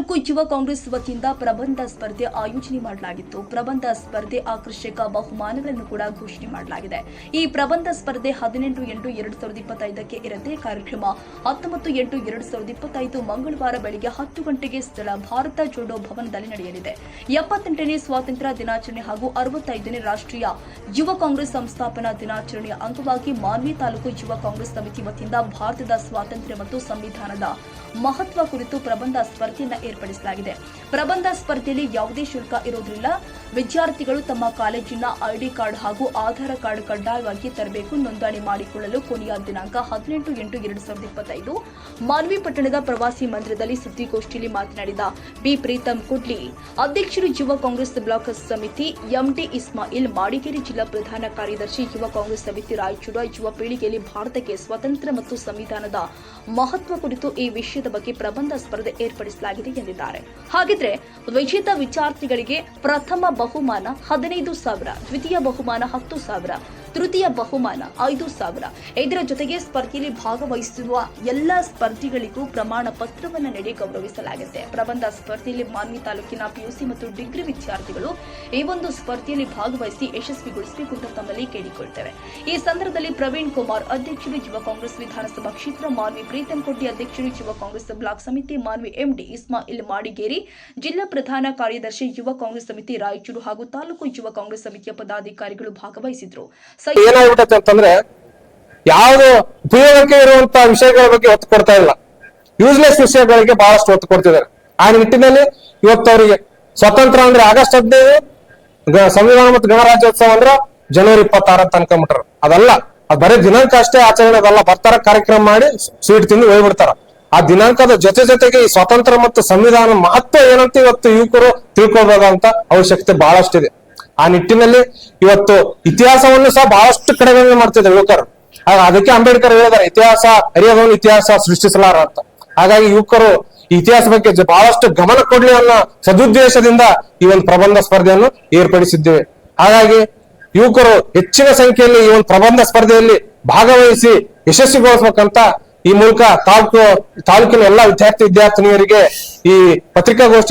ತಾಲೂಕು ಯುವ ಕಾಂಗ್ರೆಸ್ ವತಿಯಿಂದ ಪ್ರಬಂಧ ಸ್ಪರ್ಧೆ ಆಯೋಜನೆ ಮಾಡಲಾಗಿತ್ತು. ಪ್ರಬಂಧ ಸ್ಪರ್ಧೆ ಆಕರ್ಷಕ ಬಹುಮಾನಗಳನ್ನು ಕೂಡ ಘೋಷಣೆ ಮಾಡಲಾಗಿದೆ. ಈ ಪ್ರಬಂಧ ಸ್ಪರ್ಧೆ 18/8/2025 ಇರುತ್ತೆ. ಕಾರ್ಯಕ್ರಮ 19/8/2025 ಮಂಗಳವಾರ ಬೆಳಗ್ಗೆ 10 ಗಂಟೆಗೆ ಸ್ಥಳ ಭಾರತ ಜೋಡೋ ಭವನದಲ್ಲಿ ನಡೆಯಲಿದೆ. 78ನೇ ಸ್ವಾತಂತ್ರ್ಯ ದಿನಾಚರಣೆ ಹಾಗೂ 65ನೇ ರಾಷ್ಟ್ರೀಯ ಯುವ ಕಾಂಗ್ರೆಸ್ ಸಂಸ್ಥಾಪನಾ ದಿನಾಚರಣೆಯ ಅಂಗವಾಗಿ ಮಾನ್ವಿ ತಾಲೂಕು ಯುವ ಕಾಂಗ್ರೆಸ್ ಸಮಿತಿ ವತಿಯಿಂದ ಭಾರತದ ಸ್ವಾತಂತ್ರ್ಯ ಮತ್ತು ಸಂವಿಧಾನದ ಮಹತ್ವ ಕುರಿತು ಪ್ರಬಂಧ ಸ್ಪರ್ಧೆಯನ್ನು ಏರ್ಪಡಿಸಲಾಗಿದೆ. ಪ್ರಬಂಧ ಸ್ಪರ್ಧೆಯಲ್ಲಿ ಯಾವುದೇ ಶುಲ್ಕ ಇರುವುದಿಲ್ಲ. ವಿದ್ಯಾರ್ಥಿಗಳು ತಮ್ಮ ಕಾಲೇಜಿನ ಐಡಿ ಕಾರ್ಡ್ ಹಾಗೂ ಆಧಾರ್ ಕಾರ್ಡ್ ಕಡ್ಡಾಯವಾಗಿ ತರಬೇಕು. ನೋಂದಣಿ ಮಾಡಿಕೊಳ್ಳಲು ಕೊನೆಯ ದಿನಾಂಕ 18/8/2025. ಮಾನ್ವಿ ಪಟ್ಟಣದ ಪ್ರವಾಸಿ ಮಂದಿರದಲ್ಲಿ ಸುದ್ದಿಗೋಷ್ಠಿಯಲ್ಲಿ ಮಾತನಾಡಿದ ಬಿ ಪ್ರೀತಂ ಕುಡ್ಲಿ, ಅಧ್ಯಕ್ಷರು ಯುವ ಕಾಂಗ್ರೆಸ್ ಬ್ಲಾಕ್ ಸಮಿತಿ ಎಂಡಿ ಇಸ್ಮಾಯಿಲ್, ಮಾಡಿಗೇರಿ ಜಿಲ್ಲಾ ಪ್ರಧಾನ ಕಾರ್ಯದರ್ಶಿ ಯುವ ಕಾಂಗ್ರೆಸ್ ಸಮಿತಿ ರಾಯಚೂರು, ಯುವ ಪೀಳಿಗೆಯಲ್ಲಿ ಭಾರತಕ್ಕೆ ಸ್ವಾತಂತ್ರ್ಯ ಮತ್ತು ಸಂವಿಧಾನದ ಮಹತ್ವ ಕುರಿತು ಈ ವಿಷಯದ ಬಗ್ಗೆ ಪ್ರಬಂಧ ಸ್ಪರ್ಧೆ ಏರ್ಪಡಿಸಲಾಗಿದೆ ಎಂದಿದ್ದಾರೆ. ಹಾಗಿದ್ರೆ ವಿಜೇತ ವಿದ್ಯಾರ್ಥಿಗಳಿಗೆ ಪ್ರಥಮ ಬಹುಮಾನ 15,000, ದ್ವಿತೀಯ ಬಹುಮಾನ 10,000, ತೃತೀಯ ಬಹುಮಾನ 5,000. ಇದರ ಜೊತೆಗೆ ಸ್ಪರ್ಧೆಯಲ್ಲಿ ಭಾಗವಹಿಸುವ ಎಲ್ಲ ಸ್ಪರ್ಧಿಗಳಿಗೂ ಪ್ರಮಾಣ ಪತ್ರವನ್ನು ನೀಡಿ ಗೌರವಿಸಲಾಗಿದೆ. ಪ್ರಬಂಧ ಸ್ಪರ್ಧೆಯಲ್ಲಿ ಮಾನ್ವಿ ತಾಲೂಕಿನ ಪಿಯುಸಿ ಮತ್ತು ಡಿಗ್ರಿ ವಿದ್ಯಾರ್ಥಿಗಳು ಈ ಒಂದು ಸ್ಪರ್ಧೆಯಲ್ಲಿ ಭಾಗವಹಿಸಿ ಯಶಸ್ವಿಗೊಳಿಸಬೇಕು ಅಂತ ತಮ್ಮಲ್ಲಿ ಕೇಳಿಕೊಳ್ತೇವೆ. ಈ ಸಂದರ್ಭದಲ್ಲಿ ಪ್ರವೀಣ್ ಕುಮಾರ್, ಅಧ್ಯಕ್ಷರು ಯುವ ಕಾಂಗ್ರೆಸ್ ವಿಧಾನಸಭಾ ಕ್ಷೇತ್ರ ಮಾನ್ವಿ, ಪ್ರೀತಂ ಕೊಡ್ಲಿ, ಅಧ್ಯಕ್ಷರು ಯುವ ಕಾಂಗ್ರೆಸ್ ಬ್ಲಾಕ್ ಸಮಿತಿ ಮಾನ್ವಿ, ಎಂಡಿ ಇಸ್ಮಾಯಿಲ್, ಮಾಡಿಗೇರಿ ಜಿಲ್ಲಾ ಪ್ರಧಾನ ಕಾರ್ಯದರ್ಶಿ ಯುವ ಕಾಂಗ್ರೆಸ್ ಸಮಿತಿ ರಾಯಚೂರು ಹಾಗೂ ತಾಲೂಕು ಯುವ ಕಾಂಗ್ರೆಸ್ ಸಮಿತಿಯ ಪದಾಧಿಕಾರಿಗಳು ಭಾಗವಹಿಸಿದ್ರು. ಏನಾಗ್ಬಿಟ್ಟೆ ಅಂತಂದ್ರೆ ಯಾವ್ದು ಉಪಯೋಗಕ್ಕೆ ಇರುವಂತ ವಿಷಯಗಳ ಬಗ್ಗೆ ಒತ್ತು ಕೊಡ್ತಾ ಇಲ್ಲ, ಯೂಸ್ಲೆಸ್ ವಿಷಯಗಳಿಗೆ ಬಹಳಷ್ಟು ಒತ್ತು ಕೊಡ್ತಿದ್ದಾರೆ. ಆ ನಿಟ್ಟಿನಲ್ಲಿ ಇವತ್ತು ಅವರಿಗೆ ಸ್ವತಂತ್ರ ಅಂದ್ರೆ ಆಗಸ್ಟ್ 15, ಸಂವಿಧಾನ ಮತ್ತು ಗಣರಾಜ್ಯೋತ್ಸವ ಅಂದ್ರೆ ಜನವರಿ 26 ಅಂತ ಅನ್ಕೊಂಡ್ಬಿಟ್ರ. ಅದಲ್ಲ, ಅದ್ ಬರೀ ದಿನಾಂಕ ಅಷ್ಟೇ ಆಚರಣೆ ಅದಲ್ಲ. ಬರ್ತಾರ, ಕಾರ್ಯಕ್ರಮ ಮಾಡಿ ಸ್ವೀಟ್ ತಿಂದು ಹೋಗ್ಬಿಡ್ತಾರ. ಆ ದಿನಾಂಕದ ಜೊತೆಗೆ ಈ ಸ್ವಾತಂತ್ರ್ಯ ಮತ್ತು ಸಂವಿಧಾನ ಮಹತ್ವ ಏನಂತ ಇವತ್ತು ಯುವಕರು ತಿಳ್ಕೊಳ್ಬಹುದಂತ ಅವಶ್ಯಕತೆ ಬಹಳಷ್ಟಿದೆ. ಆ ನಿಟ್ಟಿನಲ್ಲಿ ಇವತ್ತು ಇತಿಹಾಸವನ್ನು ಸಹ ಬಹಳಷ್ಟು ಕಡೆಗಳನ್ನು ಮಾಡ್ತಿದ್ದಾರೆ ಯುವಕರು. ಅದಕ್ಕೆ ಅಂಬೇಡ್ಕರ್ ಹೇಳಿದ್ದಾರೆ, ಇತಿಹಾಸ ಅರಿಯದವನು ಇತಿಹಾಸ ಸೃಷ್ಟಿಸಲಾರ ಅಂತ. ಹಾಗಾಗಿ ಯುವಕರು ಇತಿಹಾಸ ಬಗ್ಗೆ ಬಹಳಷ್ಟು ಗಮನ ಕೊಡ್ಲಿ ಅನ್ನೋ ಸದುದ್ದೇಶದಿಂದ ಈ ಒಂದು ಪ್ರಬಂಧ ಸ್ಪರ್ಧೆಯನ್ನು ಏರ್ಪಡಿಸಿದ್ದೇವೆ. ಹಾಗಾಗಿ ಯುವಕರು ಹೆಚ್ಚಿನ ಸಂಖ್ಯೆಯಲ್ಲಿ ಈ ಒಂದು ಪ್ರಬಂಧ ಸ್ಪರ್ಧೆಯಲ್ಲಿ ಭಾಗವಹಿಸಿ ಯಶಸ್ವಿಗೊಳಿಸಬೇಕಂತ ಈ ಮೂಲಕ ತಾಲೂಕಿನ ಎಲ್ಲಾ ವಿದ್ಯಾರ್ಥಿನಿಯರಿಗೆ ಈ ಪತ್ರಿಕಾಗೋಷ್ಠಿ